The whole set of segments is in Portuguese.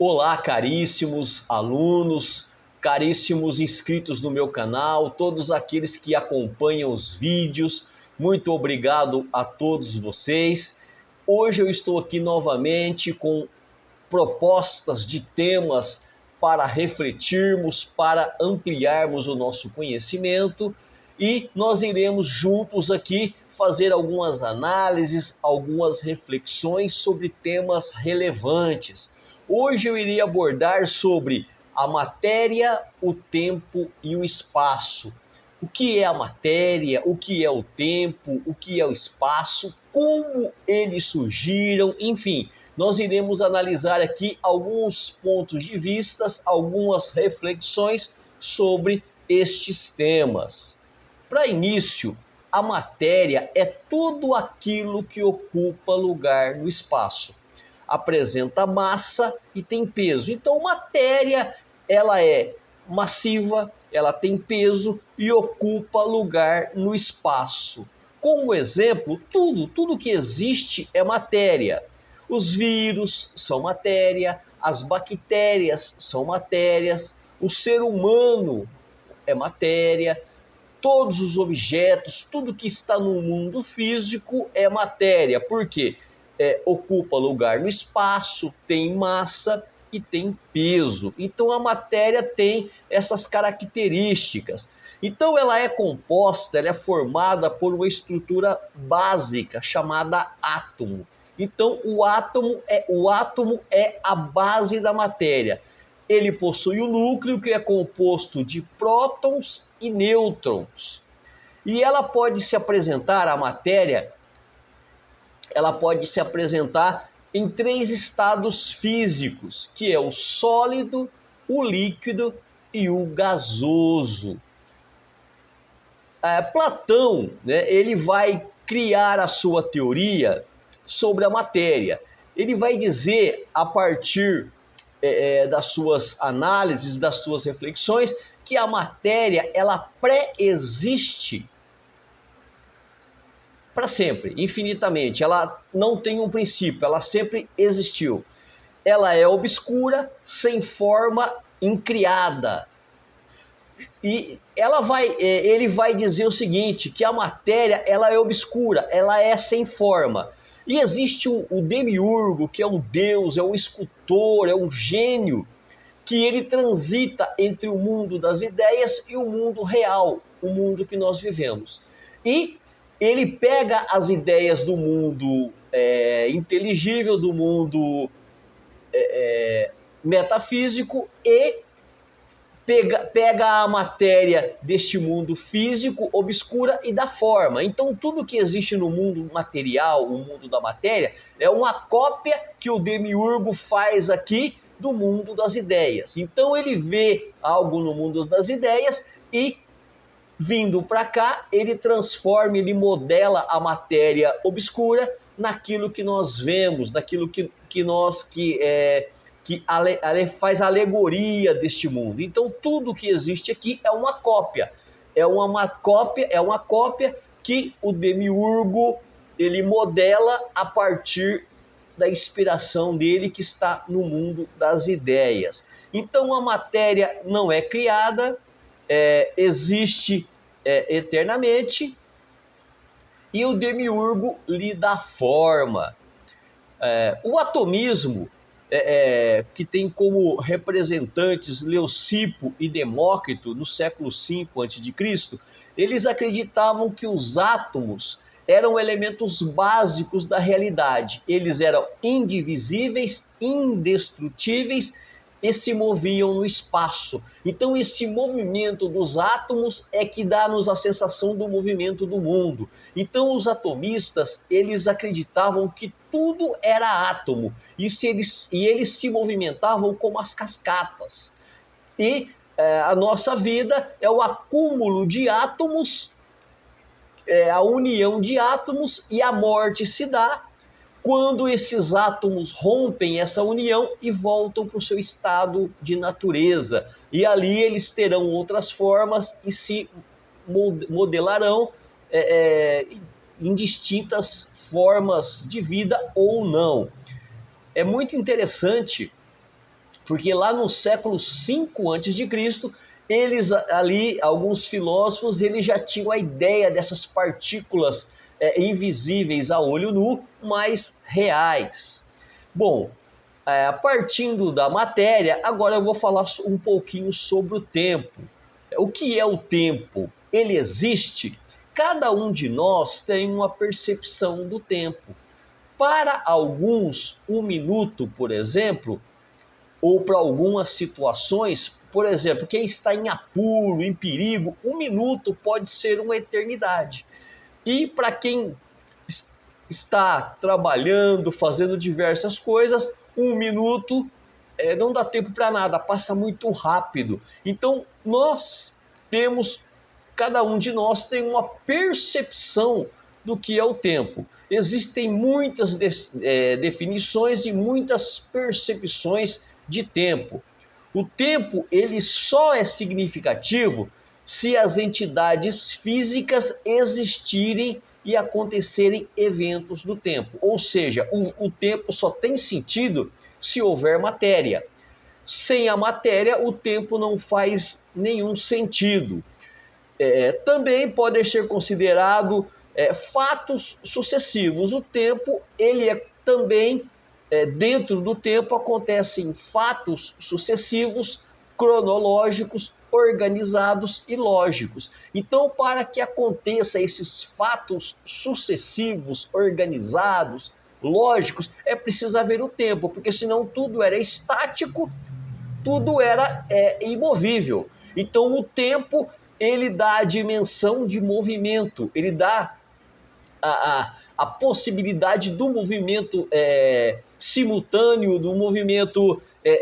Olá, caríssimos alunos, caríssimos inscritos no meu canal, todos aqueles que acompanham os vídeos, muito obrigado a todos vocês. Hoje eu estou aqui novamente com propostas de temas para refletirmos, para ampliarmos o nosso conhecimento e nós iremos juntos aqui fazer algumas análises, algumas reflexões sobre temas relevantes. Hoje eu iria abordar sobre a matéria, o tempo e o espaço. O que é a matéria, o que é o tempo, o que é o espaço, como eles surgiram, enfim. Nós iremos analisar aqui alguns pontos de vista, algumas reflexões sobre estes temas. Para início, a matéria é tudo aquilo que ocupa lugar no espaço. Apresenta massa e tem peso. Então, matéria, ela é massiva, ela tem peso e ocupa lugar no espaço. Como exemplo, tudo que existe é matéria. Os vírus são matéria, as bactérias são matérias, o ser humano é matéria, todos os objetos, tudo que está no mundo físico é matéria. Por quê? Ocupa lugar no espaço, tem massa e tem peso. Então a matéria tem essas características. Então ela é composta, ela é formada por uma estrutura básica chamada átomo. Então o átomo é a base da matéria. Ele possui o núcleo, que é composto de prótons e nêutrons. E ela pode se apresentar, a matéria, ela pode se apresentar em 3 estados físicos, que é o sólido, o líquido e o gasoso. Platão, né, ele vai criar a sua teoria sobre a matéria. Ele vai dizer, a partir das suas análises, das suas reflexões, que a matéria, ela pré-existe para sempre, infinitamente. Ela não tem um princípio, ela sempre existiu. Ela é obscura, sem forma, incriada. E ele vai dizer o seguinte, que a matéria, ela é obscura, ela é sem forma. E existe o demiurgo, que é um deus, é um escultor, é um gênio, que ele transita entre o mundo das ideias e o mundo real, o mundo que nós vivemos. E ele pega as ideias do mundo inteligível, do mundo metafísico e pega a matéria deste mundo físico, obscura, e dá forma. Então tudo que existe no mundo material, o mundo da matéria, é uma cópia que o demiurgo faz aqui do mundo das ideias. Então ele vê algo no mundo das ideias e, vindo para cá, ele transforma, ele modela a matéria obscura naquilo que nós vemos, naquilo que faz alegoria deste mundo. Então tudo que existe aqui é uma cópia. É uma cópia que o demiurgo ele modela a partir da inspiração dele, que está no mundo das ideias. Então a matéria não é criada, existe eternamente, e o demiurgo lhe dá forma. O atomismo, que tem como representantes Leucipo e Demócrito no século V a.C., eles acreditavam que os átomos eram elementos básicos da realidade. Eles eram indivisíveis, indestrutíveis e se moviam no espaço. Então esse movimento dos átomos é que dá-nos a sensação do movimento do mundo. Então os atomistas, eles acreditavam que tudo era átomo e eles se movimentavam como as cascatas. E a nossa vida é o acúmulo de átomos, a união de átomos, e a morte se dá quando esses átomos rompem essa união e voltam para o seu estado de natureza. E ali eles terão outras formas e se modelarão em distintas formas de vida ou não. É muito interessante Porque lá no século 5 a.C., eles ali, alguns filósofos, eles já tinham a ideia dessas partículas invisíveis a olho nu, mas reais. Bom, partindo da matéria, agora eu vou falar um pouquinho sobre o tempo. O que é o tempo? Ele existe? Cada um de nós tem uma percepção do tempo. Para alguns, um minuto, por exemplo, ou para algumas situações, por exemplo, quem está em apuro, em perigo, um minuto pode ser uma eternidade. E para quem está trabalhando, fazendo diversas coisas, um minuto não dá tempo para nada, passa muito rápido. Então, cada um de nós tem uma percepção do que é o tempo. Existem muitas definições e muitas percepções de tempo. O tempo, ele só é significativo se as entidades físicas existirem e acontecerem eventos do tempo. Ou seja, o tempo só tem sentido se houver matéria. Sem a matéria, o tempo não faz nenhum sentido. Também pode ser considerado fatos sucessivos. O tempo, ele é também, dentro do tempo, acontecem fatos sucessivos, cronológicos, organizados e lógicos. Então, para que aconteça esses fatos sucessivos, organizados, lógicos, é preciso haver o tempo, porque senão tudo era estático, tudo era imovível. Então, o tempo, ele dá a dimensão de movimento, ele dá a possibilidade do movimento simultâneo, do movimento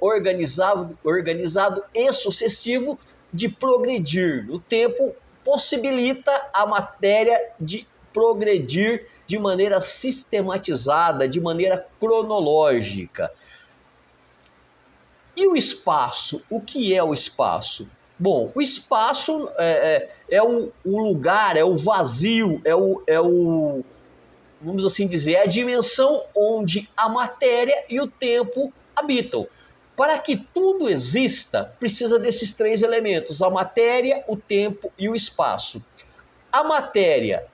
organizado e sucessivo de progredir. O tempo possibilita a matéria de progredir de maneira sistematizada, de maneira cronológica. E o espaço? O que é o espaço? Bom, o espaço é o lugar, é o vazio, vamos assim dizer, é a dimensão onde a matéria e o tempo habitam. Para que tudo exista, precisa desses três elementos: a matéria, o tempo e o espaço. A matéria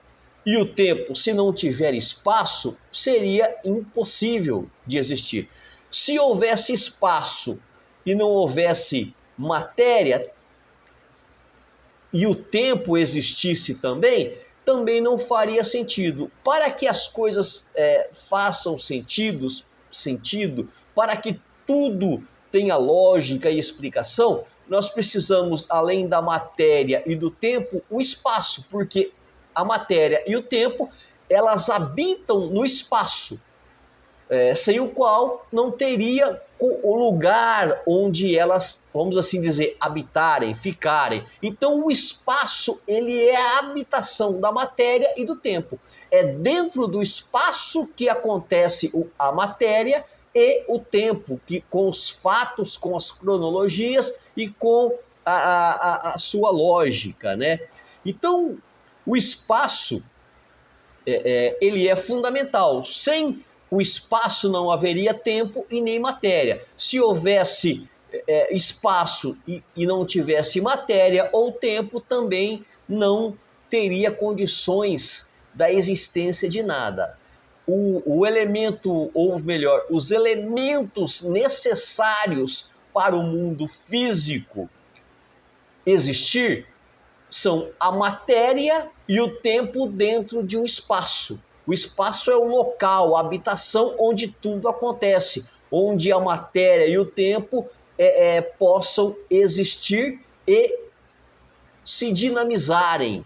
e o tempo, se não tiver espaço, seria impossível de existir. Se houvesse espaço e não houvesse matéria, e o tempo existisse também não faria sentido. Para que as coisas façam sentido, para que tudo tenha lógica e explicação, nós precisamos, além da matéria e do tempo, o espaço, porque a matéria e o tempo, elas habitam no espaço. Sem o qual não teria o lugar onde elas, vamos assim dizer, habitarem, ficarem. Então o espaço, ele é a habitação da matéria e do tempo. É dentro do espaço que acontece a matéria e o tempo, que com os fatos, com as cronologias e com a sua lógica, né? Então o espaço, ele é fundamental. Sem o espaço não haveria tempo e nem matéria. Se houvesse espaço e não tivesse matéria ou tempo, também não teria condições da existência de nada. O elemento, ou melhor, os elementos necessários para o mundo físico existir são a matéria e o tempo dentro de um espaço. O espaço é o local, a habitação onde tudo acontece, onde a matéria e o tempo possam existir e se dinamizarem.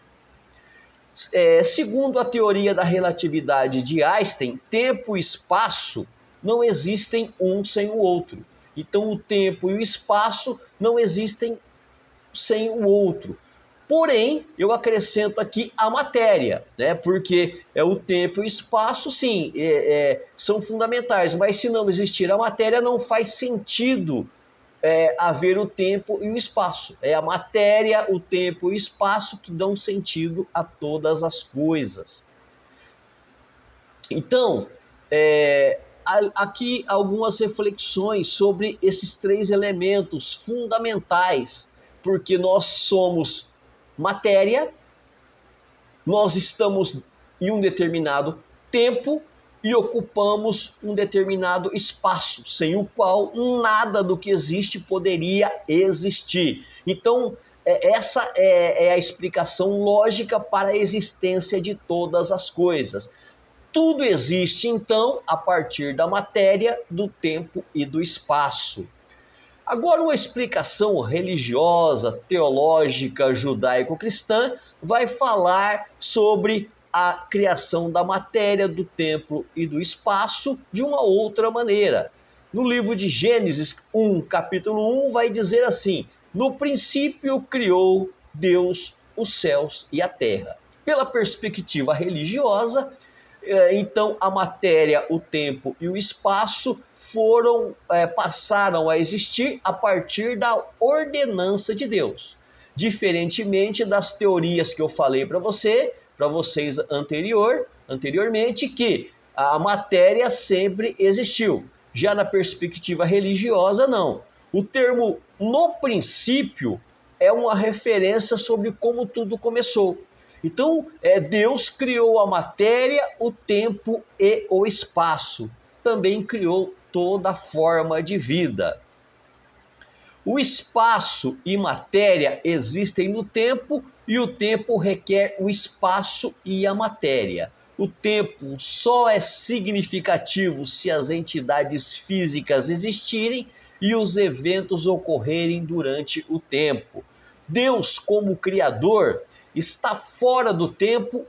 Segundo a teoria da relatividade de Einstein, tempo e espaço não existem um sem o outro. Então, o tempo e o espaço não existem sem o outro. Porém, eu acrescento aqui a matéria, né? Porque o tempo e o espaço, sim, são fundamentais, mas se não existir a matéria, não faz sentido haver o tempo e o espaço. É a matéria, o tempo e o espaço que dão sentido a todas as coisas. Então, aqui algumas reflexões sobre esses três elementos fundamentais, porque nós somos matéria, nós estamos em um determinado tempo e ocupamos um determinado espaço, sem o qual nada do que existe poderia existir. Então, essa é a explicação lógica para a existência de todas as coisas. Tudo existe, então, a partir da matéria, do tempo e do espaço. Agora, uma explicação religiosa, teológica, judaico-cristã vai falar sobre a criação da matéria, do tempo e do espaço de uma outra maneira. No livro de Gênesis 1, capítulo 1, vai dizer assim: no princípio criou Deus os céus e a terra. Pela perspectiva religiosa, então a matéria, o tempo e o espaço passaram a existir a partir da ordenança de Deus. Diferentemente das teorias que eu falei para vocês anteriormente, que a matéria sempre existiu. Já na perspectiva religiosa, não. O termo no princípio é uma referência sobre como tudo começou. Então, Deus criou a matéria, o tempo e o espaço. Também criou toda forma de vida. O espaço e matéria existem no tempo e o tempo requer o espaço e a matéria. O tempo só é significativo se as entidades físicas existirem e os eventos ocorrerem durante o tempo. Deus, como Criador, está fora do tempo,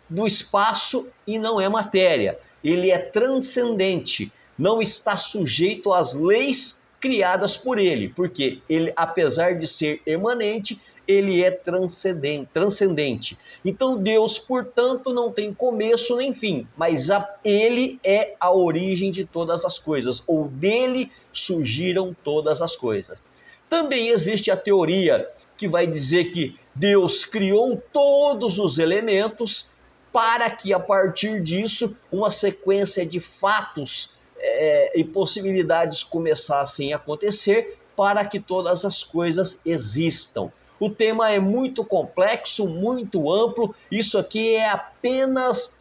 do espaço e não é matéria. Ele é transcendente, não está sujeito às leis criadas por ele, porque ele, apesar de ser emanente, ele é transcendente. Então Deus, portanto, não tem começo nem fim, mas ele é a origem de todas as coisas, ou dele surgiram todas as coisas. Também existe a teoria que vai dizer que Deus criou todos os elementos para que, a partir disso, uma sequência de fatos e possibilidades começassem a acontecer para que todas as coisas existam. O tema é muito complexo, muito amplo. Isso aqui é apenas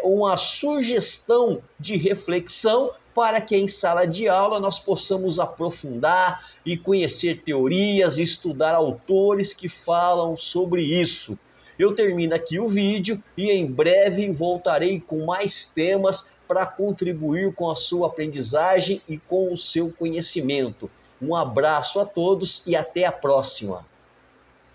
uma sugestão de reflexão para que em sala de aula nós possamos aprofundar e conhecer teorias e estudar autores que falam sobre isso. Eu termino aqui o vídeo e em breve voltarei com mais temas para contribuir com a sua aprendizagem e com o seu conhecimento. Um abraço a todos e até a próxima.